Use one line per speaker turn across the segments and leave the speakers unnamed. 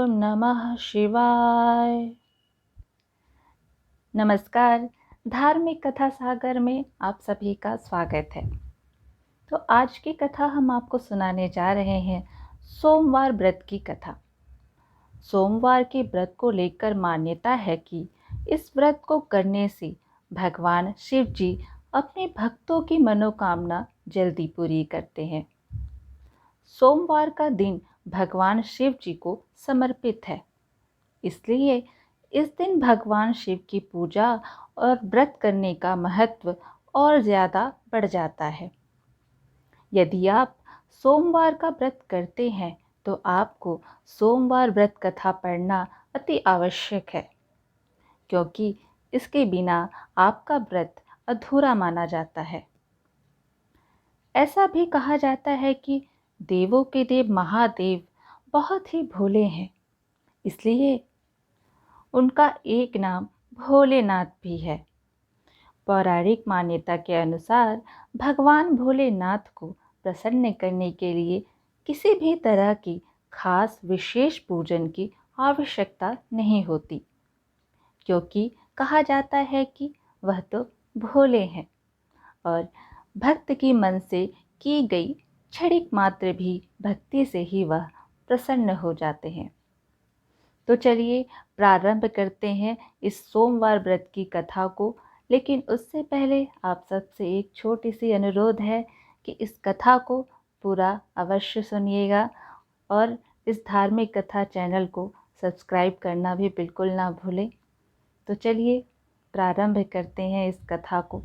ओम नमः शिवाय। नमस्कार। धार्मिक कथा सागर में आप सभी का स्वागत है। तो आज की कथा हम आपको सुनाने जा रहे हैं सोमवार व्रत की कथा। सोमवार के व्रत को लेकर मान्यता है कि इस व्रत को करने से भगवान शिव जी अपने भक्तों की मनोकामना जल्दी पूरी करते हैं। सोमवार का दिन भगवान शिव जी को समर्पित है, इसलिए इस दिन भगवान शिव की पूजा और व्रत करने का महत्व और ज़्यादा बढ़ जाता है। यदि आप सोमवार का व्रत करते हैं तो आपको सोमवार व्रत कथा पढ़ना अति आवश्यक है, क्योंकि इसके बिना आपका व्रत अधूरा माना जाता है। ऐसा भी कहा जाता है कि देवों के देव महादेव बहुत ही भोले हैं, इसलिए उनका एक नाम भोलेनाथ भी है। पौराणिक मान्यता के अनुसार भगवान भोलेनाथ को प्रसन्न करने के लिए किसी भी तरह की खास विशेष पूजन की आवश्यकता नहीं होती, क्योंकि कहा जाता है कि वह तो भोले हैं और भक्त की मन से की गई क्षणिक मात्र भी भक्ति से ही वह प्रसन्न हो जाते हैं। तो चलिए प्रारंभ करते हैं इस सोमवार व्रत की कथा को, लेकिन उससे पहले आप सबसे एक छोटी सी अनुरोध है कि इस कथा को पूरा अवश्य सुनिएगा और इस धार्मिक कथा चैनल को सब्सक्राइब करना भी बिल्कुल ना भूलें। तो चलिए प्रारंभ करते हैं इस कथा को।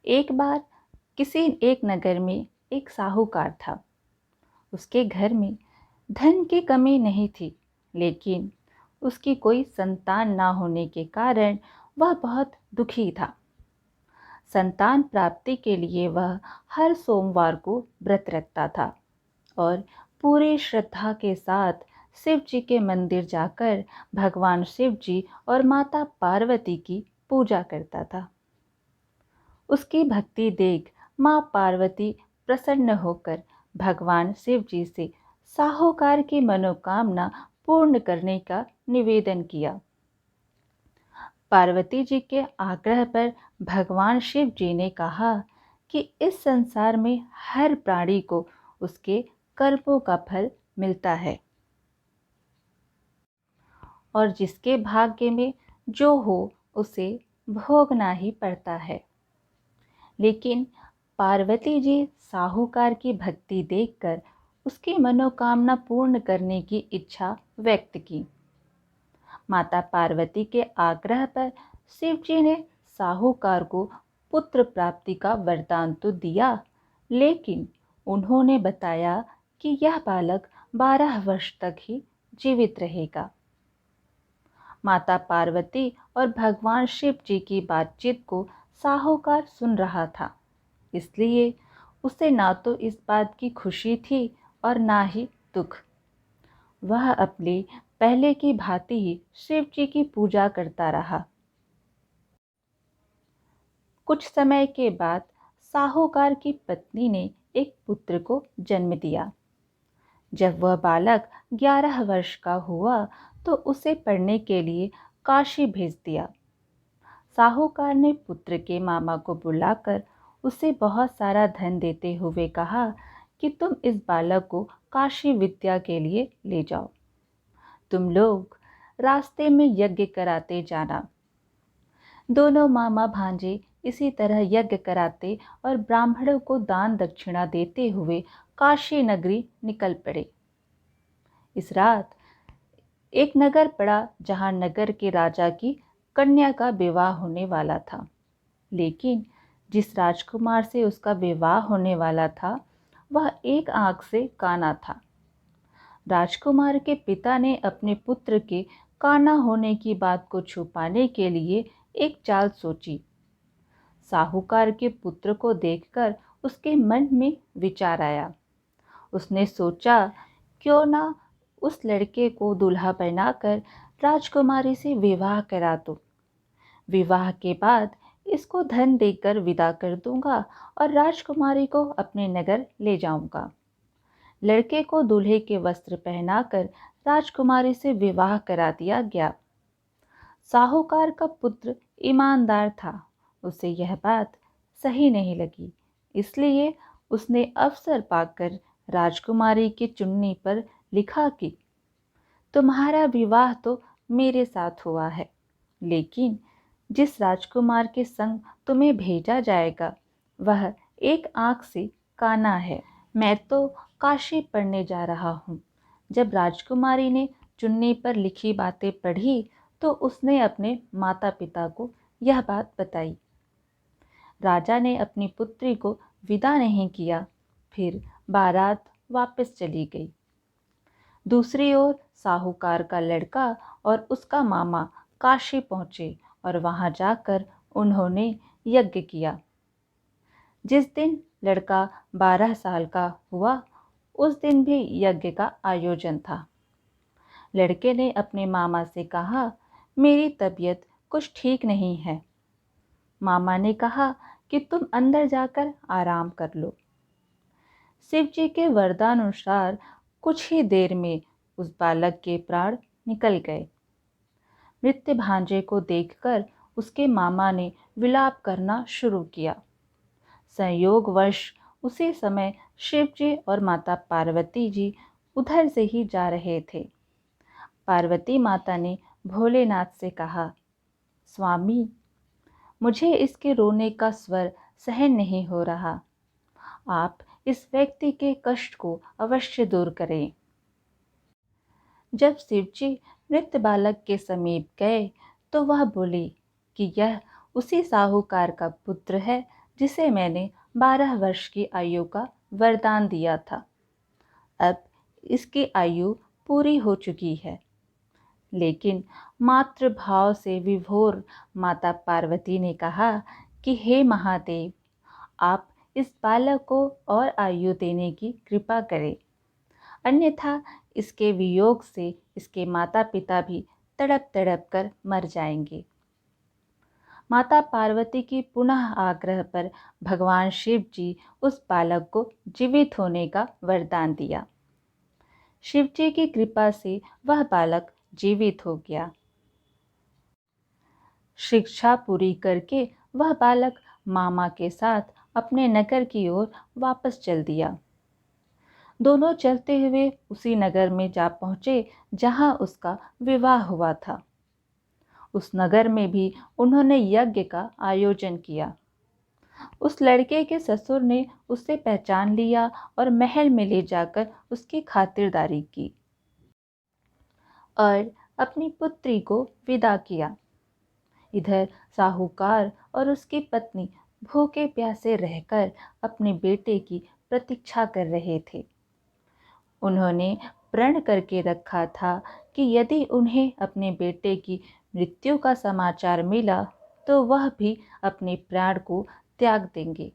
एक बार किसी एक नगर में एक साहूकार था। उसके घर में धन की कमी नहीं थी, लेकिन उसकी कोई संतान ना होने के कारण वह बहुत दुखी था। संतान प्राप्ति के लिए वह हर सोमवार को व्रत रखता था और पूरी श्रद्धा के साथ शिव जी के मंदिर जाकर भगवान शिव जी और माता पार्वती की पूजा करता था। उसकी भक्ति देख माँ पार्वती प्रसन्न होकर भगवान शिव जी से साहूकार की मनोकामना पूर्ण करने का निवेदन किया। पार्वती जी के आग्रह पर भगवान शिव जी ने कहा कि इस संसार में हर प्राणी को उसके कर्मों का फल मिलता है और जिसके भाग्य में जो हो उसे भोगना ही पड़ता है। लेकिन पार्वती जी साहूकार की भक्ति देखकर उसकी मनोकामना पूर्ण करने की इच्छा व्यक्त की। माता पार्वती के आग्रह पर शिव जी ने साहूकार को पुत्र प्राप्ति का वरदान तो दिया, लेकिन उन्होंने बताया कि यह बालक 12 वर्ष तक ही जीवित रहेगा। माता पार्वती और भगवान शिव जी की बातचीत को साहूकार सुन रहा था, इसलिए उसे ना तो इस बात की खुशी थी और ना ही दुख। वह अपने पहले की भांति ही शिव जी की पूजा करता रहा। कुछ समय के बाद साहूकार की पत्नी ने एक पुत्र को जन्म दिया। जब वह बालक 11 वर्ष का हुआ तो उसे पढ़ने के लिए काशी भेज दिया। साहूकार ने पुत्र के मामा को बुलाकर उसे बहुत सारा धन देते हुए कहा कि तुम इस बालक को काशी विद्या के लिए ले जाओ। तुम लोग रास्ते में यज्ञ कराते जाना। दोनों मामा भांजे इसी तरह यज्ञ कराते और ब्राह्मणों को दान दक्षिणा देते हुए काशी नगरी निकल पड़े। इस रात एक नगर पड़ा जहां नगर के राजा की कन्या का विवाह होने वाला था, लेकिन जिस राजकुमार से उसका विवाह होने वाला था वह एक आंख से काना था। राजकुमार के पिता ने अपने पुत्र के काना होने की बात को छुपाने के लिए एक चाल सोची। साहूकार के पुत्र को देखकर उसके मन में विचार आया। उसने सोचा, क्यों ना उस लड़के को दूल्हा बनाकर राजकुमारी से विवाह करा दूं। विवाह के बाद इसको धन देकर विदा कर दूंगा और राजकुमारी को अपने नगर ले जाऊंगा। लड़के को दूल्हे के वस्त्र पहनाकर राजकुमारी से विवाह करा दिया गया। साहूकार का पुत्र ईमानदार था, उसे यह बात सही नहीं लगी, इसलिए उसने अवसर पाकर राजकुमारी की चुन्नी पर लिखा कि तुम्हारा विवाह तो मेरे साथ हुआ है, लेकिन जिस राजकुमार के संग तुम्हें भेजा जाएगा वह एक आंख से काना है। मैं तो काशी पढ़ने जा रहा हूँ। जब राजकुमारी ने चुन्नी पर लिखी बातें पढ़ी तो उसने अपने माता पिता को यह बात बताई। राजा ने अपनी पुत्री को विदा नहीं किया, फिर बारात वापस चली गई। दूसरी ओर साहूकार का लड़का और उसका मामा काशी पहुँचे और वहाँ जाकर उन्होंने यज्ञ किया। जिस दिन लड़का 12 साल का हुआ उस दिन भी यज्ञ का आयोजन था। लड़के ने अपने मामा से कहा, मेरी तबीयत कुछ ठीक नहीं है। मामा ने कहा कि तुम अंदर जाकर आराम कर लो। शिव जी के वरदानुसार कुछ ही देर में उस बालक के प्राण निकल गए। मृत भांजे को देखकर उसके मामा ने विलाप करना शुरू किया। संयोगवश उसी समय शिव जी और माता पार्वती जी उधर से ही जा रहे थे। पार्वती माता ने भोलेनाथ से कहा, स्वामी, मुझे इसके रोने का स्वर सहन नहीं हो रहा। आप इस व्यक्ति के कष्ट को अवश्य दूर करें। जब शिवजी मृत बालक के समीप गए तो वह बोले कि यह उसी साहूकार का पुत्र है जिसे मैंने 12 वर्ष की आयु का वरदान दिया था। अब इसकी आयु पूरी हो चुकी है। लेकिन मातृभाव से विभोर माता पार्वती ने कहा कि हे महादेव, आप इस बालक को और आयु देने की कृपा करें, अन्यथा इसके वियोग से इसके माता पिता भी तड़प तड़प कर मर जाएंगे। माता पार्वती की पुनः आग्रह पर भगवान शिव जी उस बालक को जीवित होने का वरदान दिया। शिव जी की कृपा से वह बालक जीवित हो गया। शिक्षा पूरी करके वह बालक मामा के साथ अपने नगर की ओर वापस चल दिया। दोनों चलते हुए उसी नगर में जा पहुँचे जहाँ उसका विवाह हुआ था। उस नगर में भी उन्होंने यज्ञ का आयोजन किया। उस लड़के के ससुर ने उसे पहचान लिया और महल में ले जाकर उसकी खातिरदारी की और अपनी पुत्री को विदा किया। इधर साहूकार और उसकी पत्नी भूखे प्यासे रहकर अपने बेटे की प्रतीक्षा कर रहे थे। उन्होंने प्रण करके रखा था कि यदि उन्हें अपने बेटे की मृत्यु का समाचार मिला तो वह भी अपने प्राण को त्याग देंगे।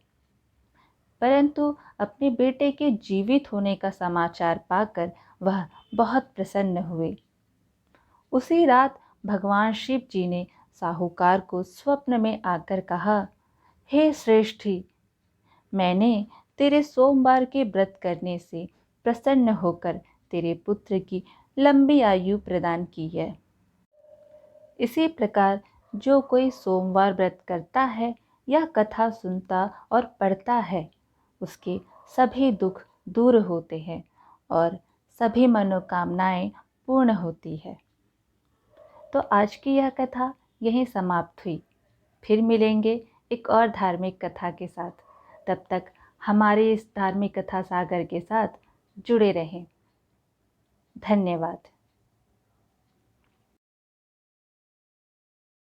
परंतु अपने बेटे के जीवित होने का समाचार पाकर वह बहुत प्रसन्न हुए। उसी रात भगवान शिव जी ने साहूकार को स्वप्न में आकर कहा, हे श्रेष्ठी, मैंने तेरे सोमवार के व्रत करने से प्रसन्न होकर तेरे पुत्र की लंबी आयु प्रदान की है। इसी प्रकार जो कोई सोमवार व्रत करता है या कथा सुनता और पढ़ता है, उसके सभी दुख दूर होते हैं और सभी मनोकामनाएं पूर्ण होती है। तो आज की यह कथा यहीं समाप्त हुई। फिर मिलेंगे एक और धार्मिक कथा के साथ। तब तक हमारे इस धार्मिक कथा सागर के साथ जुड़े रहें। धन्यवाद।